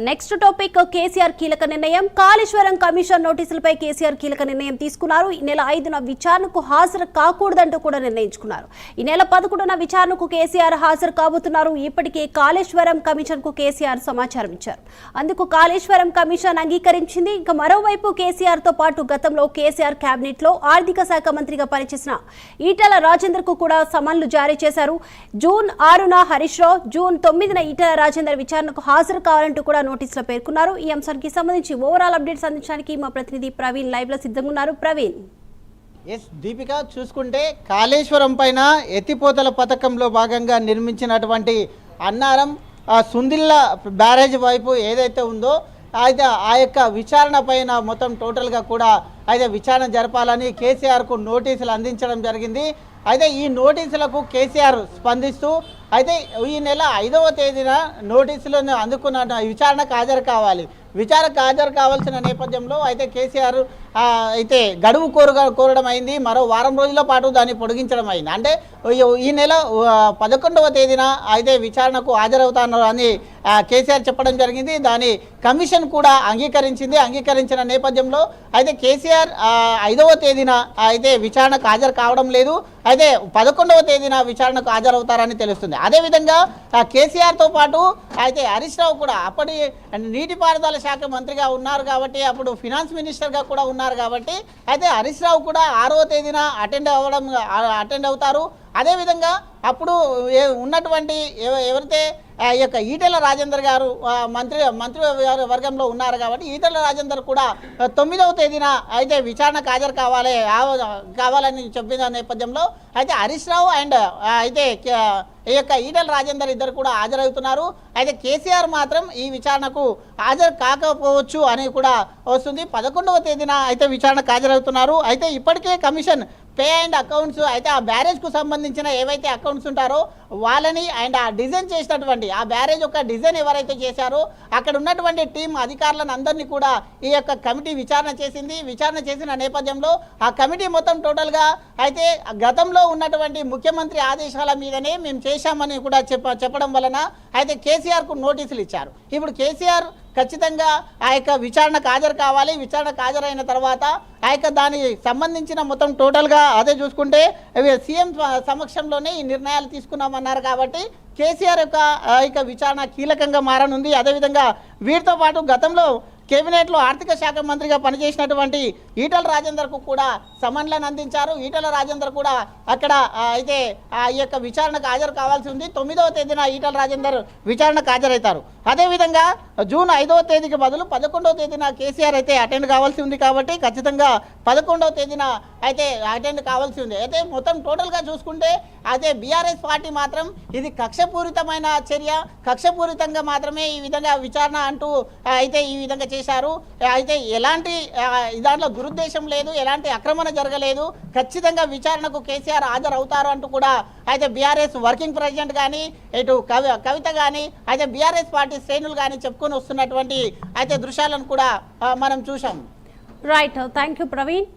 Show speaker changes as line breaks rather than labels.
Next topic KCR కీలక నిర్ణయం. Kaleshwaram commission నోటీసులపై KCR కీలక నిర్ణయం తీసుకున్నారు. ఈ నెల 5న విచారణకు హాజరు కాకూడదంటూ కూడా నిర్ణయించుకున్నారు. ఈ నెల 11న విచారణకు కేసీఆర్ హాజరు కాబోతున్నారు. ఇప్పటికే కాళేశ్వరం కమిషన్ కు కేసీఆర్ సమాచారం ఇచ్చారు. అందుకు కాళేశ్వరం కమిషన్ అంగీకరించింది. ఇక మరోవైపు కేసీఆర్ తో పాటు గతంలో కేసీఆర్ కేబినెట్ లో ఆర్థిక శాఖ మంత్రిగా పనిచేసిన ఈటెల రాజేందర్ కు కూడా సమన్లు జారీ చేశారు. జూన్ 6న హరీష్ రావు, జూన్ 9న ఈటెల రాజేందర్ విచారణకు హాజరు కావాలంటూ కూడా నోటీసులో పేర్కొన్నారు. ఈ అంశానికి సంబంధించి ఓవరాల్ అప్డేట్స్ అందించడానికి మా ప్రతినిధి ప్రవీణ్ లైవ్ లో సిద్ధంగా ఉన్నారు. ప్రవీణ్.
దీపిక, చూసుకుంటే కాళేశ్వరం పైన ఎత్తిపోతల పథకంలో భాగంగా నిర్మించినటువంటి అన్నారం సుందిల్ల బ్యారేజ్ వైపు ఏదైతే ఉందో అయితే ఆ యొక్క విచారణ పైన మొత్తం టోటల్గా కూడా అయితే విచారణ జరపాలని కేసీఆర్కు నోటీసులు అందించడం జరిగింది. అయితే ఈ నోటీసులకు కేసీఆర్ స్పందిస్తూ అయితే ఈ నెల 5వ తేదీన నోటీసులను అందుకున్న విచారణకు హాజరు కావాలి. విచారణకు హాజరు కావాల్సిన నేపథ్యంలో అయితే కేసీఆర్ అయితే గడువు కోరడం అయింది. మరో వారం రోజుల పాటు దాన్ని పొడిగించడం అయింది. అంటే ఈ నెల 11వ తేదీన అయితే విచారణకు హాజరవుతాను అని కేసీఆర్ చెప్పడం జరిగింది. దాని కమిషన్ కూడా అంగీకరించింది. అంగీకరించిన నేపథ్యంలో అయితే కేసీఆర్ 5వ తేదీన అయితే విచారణకు హాజరు కావడం లేదు. అయితే 11వ తేదీన విచారణకు హాజరవుతారని తెలుస్తుంది. అదేవిధంగా కేసీఆర్తో పాటు అయితే హరీష్ రావు కూడా అప్పటి నీటిపారుదల శాఖ మంత్రిగా ఉన్నారు కాబట్టి, అప్పుడు ఫినాన్స్ మినిస్టర్గా కూడా ఉన్నారు కాబట్టి అయితే హరీష్ రావు కూడా 6వ తేదీన అటెండ్ అవుతారు. అదేవిధంగా అప్పుడు ఉన్నటువంటి ఎవరైతే ఈ యొక్క ఈటెల రాజేందర్ గారు మంత్రి వర్గంలో ఉన్నారు కాబట్టి ఈటెల రాజేందర్ కూడా 9వ తేదీన అయితే విచారణకు హాజరు కావాలని చెప్పిన నేపథ్యంలో అయితే హరీష్ రావు అండ్ అయితే ఈ యొక్క ఈటెల రాజేందర్ ఇద్దరు కూడా హాజరవుతున్నారు. అయితే కేసీఆర్ మాత్రం ఈ విచారణకు హాజరు కాకపోవచ్చు అని కూడా వస్తుంది. 11వ తేదీన అయితే విచారణకు హాజరవుతున్నారు. అయితే ఇప్పటికే కమిషన్ పే అండ్ అకౌంట్స్ అయితే ఆ బ్యారేజ్కు సంబంధించిన ఏవైతే అకౌంట్స్ ఉంటారో వాళ్ళని అండ్ ఆ డిజైన్ చేసినటువంటి ఆ బ్యారేజ్ యొక్క డిజైన్ ఎవరైతే చేశారో అక్కడ ఉన్నటువంటి టీం అధికారులను అందరినీ కూడా ఈ యొక్క కమిటీ విచారణ చేసింది. విచారణ చేసిన నేపథ్యంలో ఆ కమిటీ మొత్తం టోటల్గా అయితే గతంలో ఉన్నటువంటి ముఖ్యమంత్రి ఆదేశాల మీదనే మేము చేశామని కూడా చెప్పడం వలన అయితే కేసీఆర్కు నోటీసులు ఇచ్చారు. ఇప్పుడు కేసీఆర్ ఖచ్చితంగా ఆ యొక్క విచారణకు హాజరు కావాలి. విచారణకు హాజరైన తర్వాత ఆ యొక్క దానికి సంబంధించిన మొత్తం టోటల్గా అదే చూసుకుంటే సీఎం సమక్షంలోనే ఈ నిర్ణయాలు తీసుకున్నామన్నారు కాబట్టి కేసీఆర్ యొక్క విచారణ కీలకంగా మారనుంది. అదేవిధంగా వీటితో పాటు గతంలో కేబినెట్లో ఆర్థిక శాఖ మంత్రిగా పనిచేసినటువంటి ఈటెల రాజేందర్కు కూడా సమన్లను అందించారు. ఈటెల రాజేందర్ కూడా అక్కడ అయితే ఈ యొక్క విచారణకు హాజరు కావాల్సి ఉంది. 9వ తేదీన ఈటెల రాజేందర్ విచారణకు హాజరవుతారు. అదేవిధంగా జూన్ 5వ తేదీకి బదులు 11వ తేదీన కేసీఆర్ అయితే అటెండ్ కావాల్సి ఉంది కాబట్టి ఖచ్చితంగా 11వ తేదీన అయితే అటెండ్ కావాల్సి ఉంది. అయితే మొత్తం టోటల్గా చూసుకుంటే అదే బీఆర్ఎస్ పార్టీ మాత్రం ఇది కక్షపూరితమైన చర్య, కక్షపూరితంగా మాత్రమే ఈ విధంగా విచారణ అంటూ అయితే ఈ విధంగా చేశారు. అయితే ఎలాంటి దాంట్లో దురుద్దేశం లేదు, ఎలాంటి ఆక్రమణ జరగలేదు, ఖచ్చితంగా విచారణకు కేసీఆర్ హాజరవుతారు అంటూ కూడా అయితే బీఆర్ఎస్ వర్కింగ్ ప్రెసిడెంట్ కానీ ఇటు కవిత కానీ అయితే బీఆర్ఎస్ పార్టీ శ్రేణులు కానీ చెప్పుకొని వస్తున్నటువంటి అయితే దృశ్యాలను కూడా మనం చూసాం.
Right, thank you Praveen.